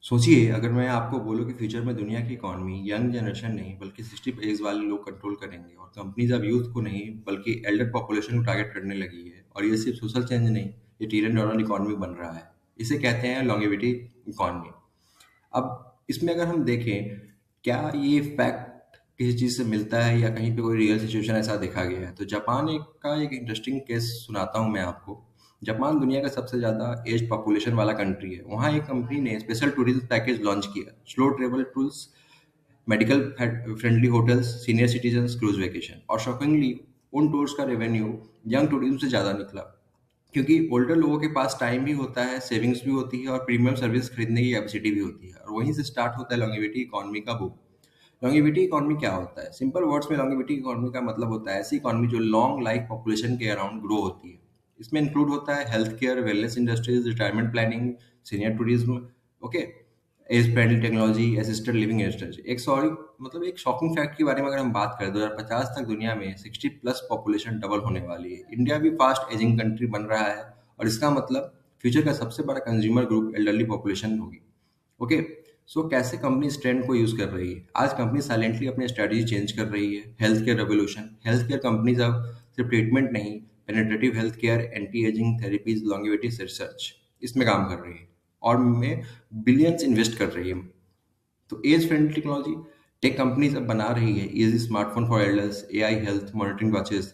सोचिए अगर मैं आपको बोलूँ कि फ्यूचर में दुनिया की इकॉनमी यंग जनरेशन नहीं बल्कि 60 एज वाले लोग कंट्रोल करेंगे और कंपनीज अब यूथ को नहीं बल्कि एल्डर पॉपुलेशन को टारगेट करने लगी है और ये सिर्फ सोशल चेंज नहीं, ये ट्रिलियन डॉलर इकॉनमी बन रहा है। इसे कहते हैं लॉन्गेविटी इकॉनमी। अब इसमें अगर हम देखें, क्या ये फैक्ट किसी चीज़ से मिलता है या कहीं पे कोई रियल सिचुएशन ऐसा देखा गया है, तो जापान एक इंटरेस्टिंग केस सुनाता हूँ मैं आपको। जापान दुनिया का सबसे ज़्यादा एज पॉपुलेशन वाला कंट्री है। वहाँ एक कंपनी ने स्पेशल टूरिज्म पैकेज लॉन्च किया, slow travel tools, medical friendly hotels, senior citizens cruise vacation. और शॉकिंगली उन टूर्स का रेवेन्यू यंग टूरिज्म से ज़्यादा निकला, क्योंकि ओल्डर लोगों के पास टाइम भी होता है, सेविंग्स भी होती है और प्रीमियम सर्विस खरीदने की कैपेसिटी भी होती है। और वहीं से स्टार्ट होता है लॉन्गेविटी इकॉनमी का बुक। लॉन्गेविटी इकॉनमी क्या होता है? सिंपल वर्ड्स में लॉन्गेविटी इकॉनमी का मतलब होता है ऐसी इकॉनमी जो लॉन्ग लाइफ पॉपुलेशन के अराउंड ग्रो होती है। इसमें इंक्लूड होता है health care, wellness industries, retirement planning, senior tourism, okay, age friendly technology, assisted living style. एक शॉकिंग फैक्ट के बारे में अगर हम बात करें, 2050 तक दुनिया में 60 प्लस पॉपुलेशन डबल होने वाली है। इंडिया भी फास्ट एजिंग कंट्री बन रहा है और इसका मतलब फ्यूचर का सबसे बड़ा कंज्यूमर ग्रुप एल्डरली पॉपुलेशन होगी। ओके, सो कैसे कंपनी इस ट्रेंड को यूज कर रही है? आज कंपनी साइलेंटली अपनी स्ट्रेटजी चेंज कर रही है। Health care revolution, health care companies अब सिर्फ ट्रीटमेंट नहीं, penetrative health care, anti ageing therapies, longevity research, इसमें काम कर रही है और में बिलियंस इन्वेस्ट कर रही है। तो age friendly technology, tech companies अब बना रही है easy smartphone for elders, AI health monitoring watches,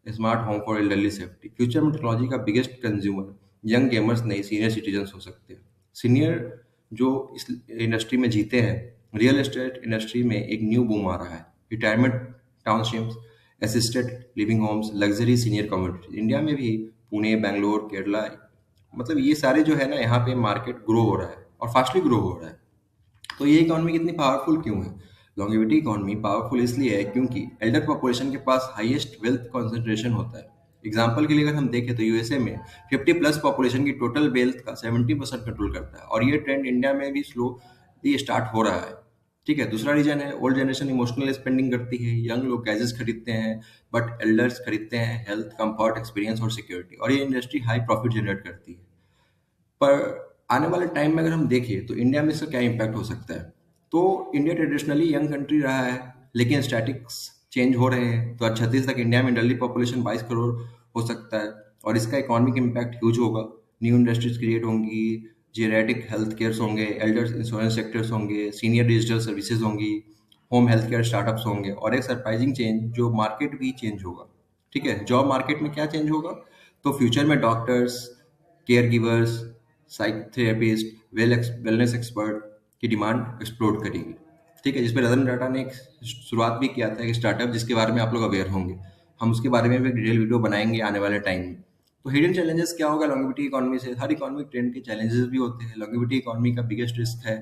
smart home for elderly safety. Future में टेक्नोलॉजी का बिगेस्ट कंज्यूमर यंग गेमर्स नहीं, सीनियर सिटीजन्स हो सकते हैं। सीनियर जो इस इंडस्ट्री में जीते हैं, रियल एस्टेट इंडस्ट्री में एक न्यू बूम आ रहा है। Retirement townships, assisted living homes, luxury senior community, India में भी पुणे, बैंगलोर, केरला, मतलब ये सारे जो है ना, यहाँ पे मार्केट ग्रो हो रहा है और फास्टली ग्रो हो रहा है। तो ये इकोनॉमी कितनी पावरफुल क्यों है? लॉन्गेविटी इकोनॉमी पावरफुल इसलिए है क्योंकि एल्डर पॉपुलेशन के पास हाईएस्ट वेल्थ कंसंट्रेशन होता है। एग्जाम्पल के लिए अगर हम देखें तो यूएसए में 50 प्लस पॉपुलेशन की टोटल वेल्थ का 70% कंट्रोल करता है और ये ट्रेंड इंडिया में भी स्लोली स्टार्ट हो रहा है। ठीक है, दूसरा रीजन है ओल्ड जनरेशन इमोशनल स्पेंडिंग करती है। यंग लोग गैजेट्स खरीदते हैं बट एल्डर्स खरीदते हैं हेल्थ, कंफर्ट, एक्सपीरियंस और सिक्योरिटी, और ये इंडस्ट्री हाई प्रॉफिट जनरेट करती है। पर आने वाले टाइम में अगर हम देखें तो इंडिया में इसका क्या इम्पैक्ट हो सकता है? तो इंडिया ट्रेडिशनली यंग कंट्री रहा है, लेकिन स्टैटिक्स चेंज हो रहे हैं। 2036 तक इंडिया में एल्डरली पॉपुलेशन 22 करोड़ हो सकता है और इसका इकोनॉमिक इम्पैक्ट ह्यूज होगा। न्यू इंडस्ट्रीज क्रिएट होंगी, जेरेटिक हेल्थ केयर्स होंगे, एल्डर्स इंश्योरेंस सेक्टर्स होंगे, सीनियर डिजिटल सर्विसेज होंगी, होम हेल्थ केयर स्टार्टअप्स होंगे और एक सरप्राइजिंग चेंज, जो मार्केट भी चेंज होगा। ठीक है, जॉब मार्केट में क्या चेंज होगा? तो फ्यूचर में doctors, care givers, psychotherapist, wellness expert की डिमांड एक्सप्लोड करेगी। ठीक है, जिसमें रतन टाटा ने एक शुरुआत भी किया था, एक स्टार्टअप जिसके बारे में आप लोग अवेयर होंगे। हम उसके बारे में भी एक डिटेल वीडियो बनाएंगे आने वाले टाइम में। तो हिडन चैलेंजेस क्या होगा लॉन्गेविटी इकोनॉमी से? हर इकोनॉमिक ट्रेंड के चैलेंजेस भी होते हैं। लॉन्गेविटी इकोनॉमी का बिगेस्ट रिस्क है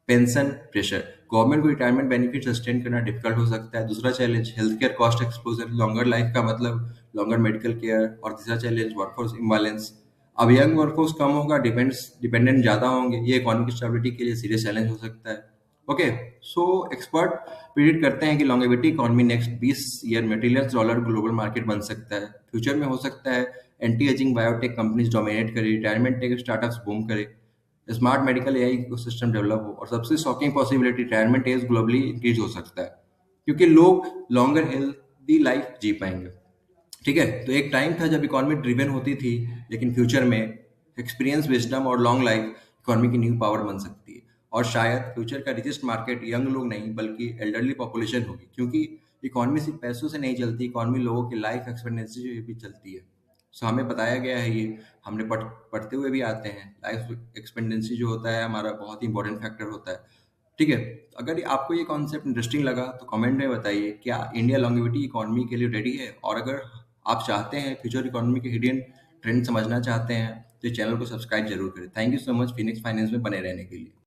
पेंशन प्रेशर। गवर्नमेंट को रिटायरमेंट बेनिफिट सस्टेन करना डिफिकल्ट हो सकता है। दूसरा challenge health care cost exposure, longer life का मतलब लॉन्गर मेडिकल केयर। और तीसरा चैलेंज वर्कफोर्स इम्बैलेंस। अब यंग वर्कफोर्स कम होगा, डिपेंडेंट ज्यादा होंगे, ये इकोनॉमिक स्टेबिलिटी के लिए सीरियस चैलेंज हो सकता है। ओके, सो एक्सपर्ट प्रिडिक्ट करते हैं कि लॉन्गेविटी इकोनॉमी नेक्स्ट 20 ईयर में ट्रिलियंस डॉलर ग्लोबल मार्केट बन सकता है। फ्यूचर में हो सकता है anti ageing biotech companies dominate करे, रिटायरमेंट टेक स्टार्टअप्स बूम करे, smart medical AI ecosystem develop हो और सबसे shocking possibility retirement age globally increase हो सकता है, क्योंकि लोग लॉन्गर हेल्दी लाइफ जी पाएंगे। ठीक है, तो एक टाइम था जब इकोनॉमी ड्रिवन होती थी, लेकिन फ्यूचर में एक्सपीरियंस, विजडम और लॉन्ग लाइफ इकोनॉमी की न्यू पावर बन सकती है। और शायद फ्यूचर का रिचेस्ट मार्केट यंग लोग नहीं बल्कि एल्डरली पॉपुलेशन होगी, क्योंकि इकोनॉमी सिर्फ पैसों से नहीं चलती, इकोनॉमी लोगों की लाइफ एक्सपेक्टेंसी से भी चलती है। सो हमें बताया गया है, ये हमने पढ़ते हुए भी आते हैं, लाइफ एक्सपेक्टेंसी जो होता है हमारा बहुत ही इंपॉर्टेंट फैक्टर होता है। ठीक है, अगर आपको ये कॉन्सेप्ट इंटरेस्टिंग लगा तो कमेंट में बताइए, क्या इंडिया लॉन्गेविटी इकोनॉमी के लिए रेडी है? और अगर आप चाहते हैं फ्यूचर इकोनॉमी के हिडन ट्रेंड समझना चाहते हैं तो चैनल को सब्सक्राइब जरूर करें। Thank you so much Phoenix finance में बने रहने के लिए।